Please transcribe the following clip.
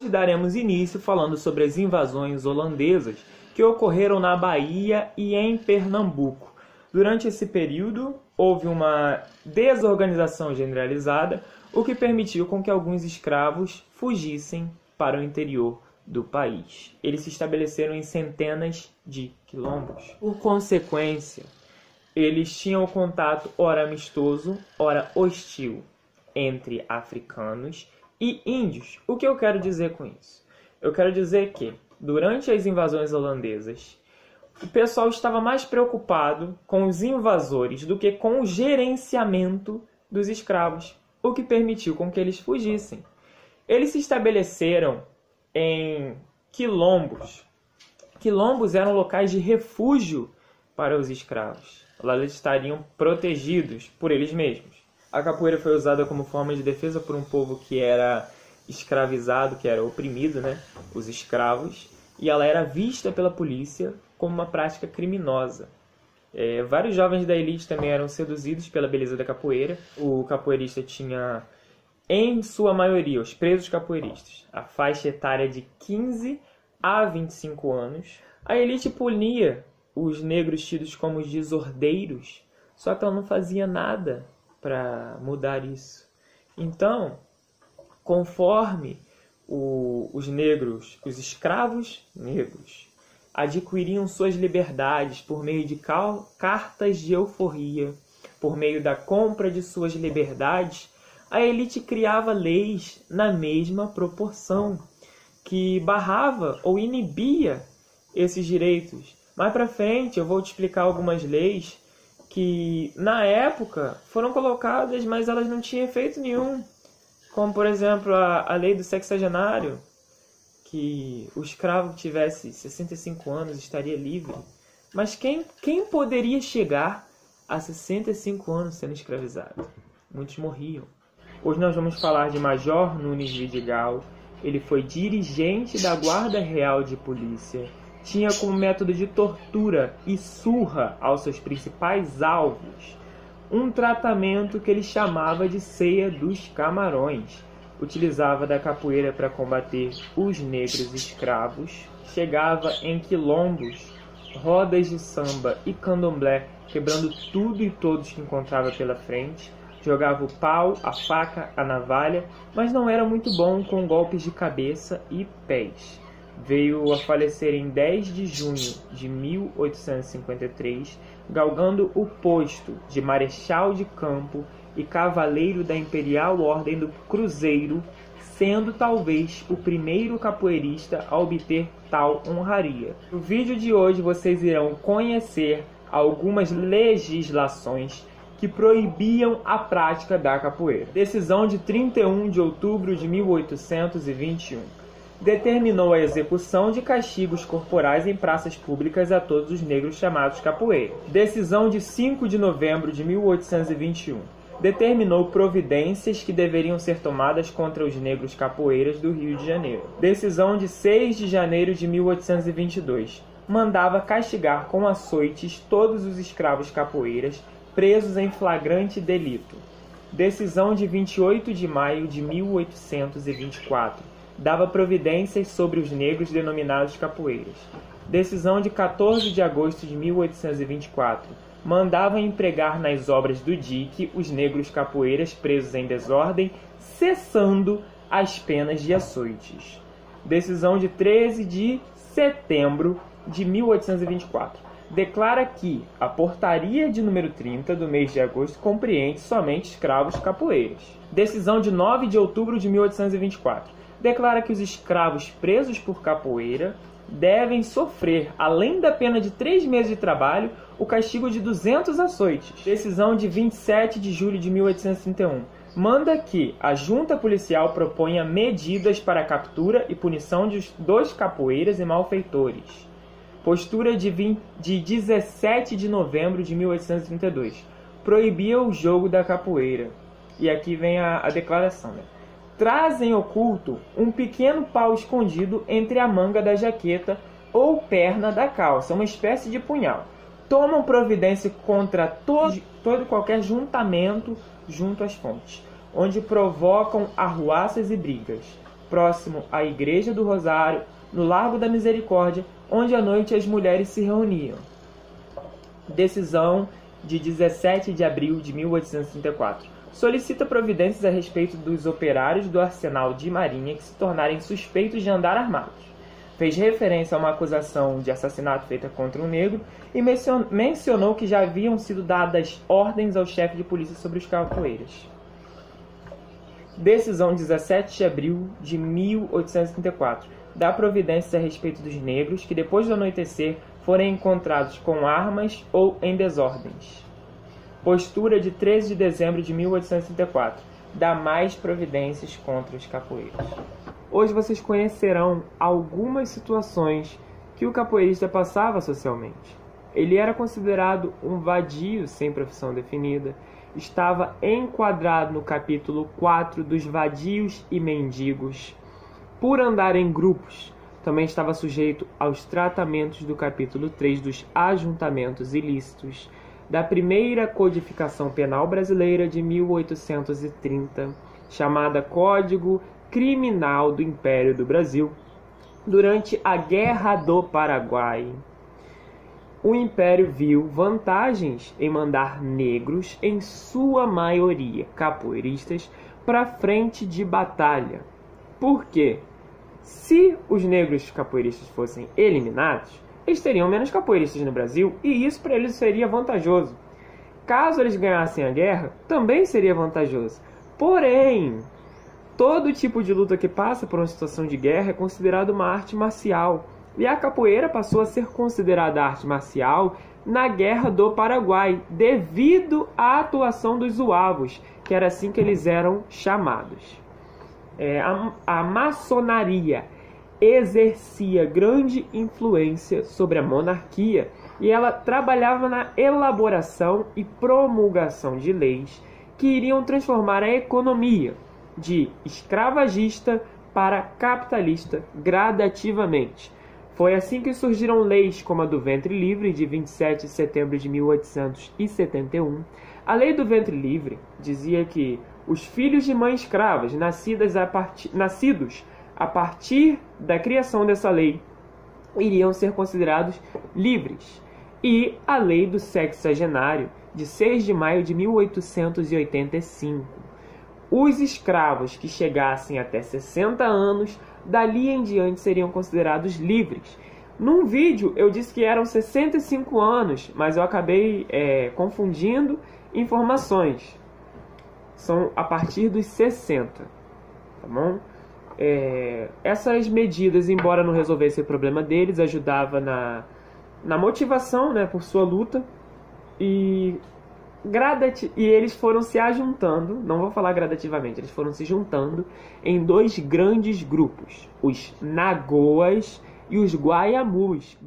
Daremos início falando sobre as invasões holandesas que ocorreram na Bahia e em Pernambuco. Durante esse período, houve uma desorganização generalizada, o que permitiu com que alguns escravos fugissem para o interior do país. Eles se estabeleceram em centenas de quilombos. Por consequência, eles tinham contato ora amistoso, ora hostil entre africanos e índios. O que eu quero dizer com isso? Eu quero dizer que, durante as invasões holandesas, o pessoal estava mais preocupado com os invasores do que com o gerenciamento dos escravos, o que permitiu com que eles fugissem. Eles se estabeleceram em quilombos. Quilombos eram locais de refúgio para os escravos. Lá eles estariam protegidos por eles mesmos. A capoeira foi usada como forma de defesa por um povo que era escravizado, que era oprimido, os escravos, e ela era vista pela polícia como uma prática criminosa. Vários jovens da elite também eram seduzidos pela beleza da capoeira. O capoeirista tinha, em sua maioria, os presos capoeiristas, a faixa etária de 15 a 25 anos. A elite punia os negros tidos como os desordeiros, só que ela não fazia nada para mudar isso. Então, conforme os negros, os escravos negros, adquiriam suas liberdades por meio de cartas de euforia, por meio da compra de suas liberdades, a elite criava leis na mesma proporção, que barrava ou inibia esses direitos. Mais para frente eu vou te explicar algumas leis que na época foram colocadas, mas elas não tinham efeito nenhum. Como, por exemplo, a lei do sexagenário, que o escravo que tivesse 65 anos estaria livre. Mas quem poderia chegar a 65 anos sendo escravizado? Muitos morriam. Hoje nós vamos falar de Major Nunes Vidigal. Ele foi dirigente da Guarda Real de Polícia. Tinha como método de tortura e surra aos seus principais alvos um tratamento que ele chamava de ceia dos camarões. Utilizava da capoeira para combater os negros escravos. Chegava em quilombos, rodas de samba e candomblé, quebrando tudo e todos que encontrava pela frente. Jogava o pau, a faca, a navalha, mas não era muito bom com golpes de cabeça e pés. Veio a falecer em 10 de junho de 1853, galgando o posto de Marechal de Campo e Cavaleiro da Imperial Ordem do Cruzeiro, sendo talvez o primeiro capoeirista a obter tal honraria. No vídeo de hoje vocês irão conhecer algumas legislações que proibiam a prática da capoeira. Decisão de 31 de outubro de 1821. Determinou a execução de castigos corporais em praças públicas a todos os negros chamados capoeira. Decisão de 5 de novembro de 1821. Determinou providências que deveriam ser tomadas contra os negros capoeiras do Rio de Janeiro. Decisão de 6 de janeiro de 1822. Mandava castigar com açoites todos os escravos capoeiras presos em flagrante delito. Decisão de 28 de maio de 1824. Dava providências sobre os negros denominados capoeiras. Decisão de 14 de agosto de 1824. Mandava empregar nas obras do dique os negros capoeiras presos em desordem, cessando as penas de açoites. Decisão de 13 de setembro de 1824. Declara que a portaria de número 30 do mês de agosto compreende somente escravos capoeiras. Decisão de 9 de outubro de 1824. Declara que os escravos presos por capoeira devem sofrer, além da pena de 3 meses de trabalho, o castigo de 200 açoites. Decisão de 27 de julho de 1831. Manda que a junta policial proponha medidas para a captura e punição dos capoeiras e malfeitores. Postura de 17 de novembro de 1832. Proibia o jogo da capoeira. E aqui vem a declaração, Trazem oculto um pequeno pau escondido entre a manga da jaqueta ou perna da calça, uma espécie de punhal. Tomam providência contra todo e qualquer juntamento junto às fontes, onde provocam arruaças e brigas. próximo à Igreja do Rosário, no Largo da Misericórdia, onde à noite as mulheres se reuniam. Decisão de 17 de abril de 1834. Solicita providências a respeito dos operários do Arsenal de Marinha que se tornarem suspeitos de andar armados. Fez referência a uma acusação de assassinato feita contra um negro e mencionou que já haviam sido dadas ordens ao chefe de polícia sobre os capoeiras. Decisão 17 de abril de 1834. Dá providências a respeito dos negros que, depois do anoitecer, forem encontrados com armas ou em desordens. Postura de 13 de dezembro de 1834. Dá mais providências contra os capoeiras. Hoje vocês conhecerão algumas situações que o capoeirista passava socialmente. Ele era considerado um vadio sem profissão definida, estava enquadrado no capítulo 4 dos vadios e mendigos. Por andar em grupos, também estava sujeito aos tratamentos do capítulo 3 dos ajuntamentos ilícitos, da primeira codificação penal brasileira de 1830, chamada Código Criminal do Império do Brasil, durante a Guerra do Paraguai. O Império viu vantagens em mandar negros, em sua maioria capoeiristas, para frente de batalha. Por quê? Se os negros capoeiristas fossem eliminados, eles teriam menos capoeiristas no Brasil e isso para eles seria vantajoso. Caso eles ganhassem a guerra, também seria vantajoso. Porém, todo tipo de luta que passa por uma situação de guerra é considerado uma arte marcial. E a capoeira passou a ser considerada arte marcial na Guerra do Paraguai, devido à atuação dos zuavos, que era assim que eles eram chamados. A maçonaria exercia grande influência sobre a monarquia e ela trabalhava na elaboração e promulgação de leis que iriam transformar a economia de escravagista para capitalista gradativamente. Foi assim que surgiram leis como a do ventre livre, de 27 de setembro de 1871. A lei do ventre livre dizia que os filhos de mães escravas, nascidos a partir da criação dessa lei, iriam ser considerados livres. E a lei do sexagenário, de 6 de maio de 1885. Os escravos que chegassem até 60 anos, dali em diante seriam considerados livres. Num vídeo eu disse que eram 65 anos, mas eu acabei confundindo informações. São a partir dos 60, tá bom? Essas medidas, embora não resolvessem o problema deles, ajudavam na motivação, né, por sua luta. E eles foram se ajuntando, não vou falar gradativamente, eles foram se juntando em dois grandes grupos, os Nagoas e os Guaiamus.